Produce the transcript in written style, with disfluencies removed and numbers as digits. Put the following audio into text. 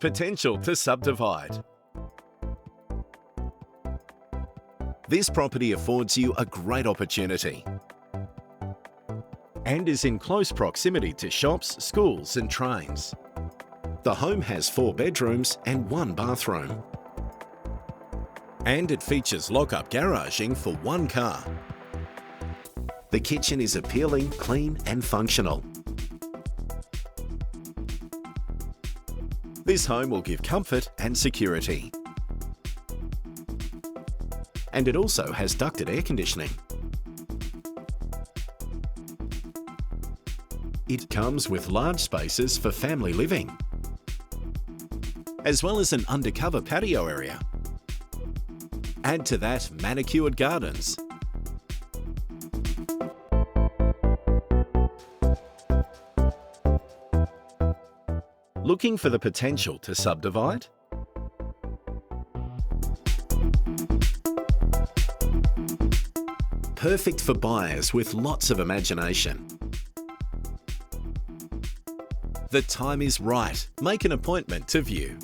Potential to subdivide. This property affords you a great opportunity and is in close proximity to shops, schools and trains. The home has 4 bedrooms and 1 bathroom. And it features lock-up garaging for 1 car. The kitchen is appealing, clean and functional. This home will give comfort and security. And it also has ducted air conditioning. It comes with large spaces for family living, as well as an undercover patio area. Add to that manicured gardens. Looking for the potential to subdivide? Perfect for buyers with lots of imagination. The time is right. Make an appointment to view.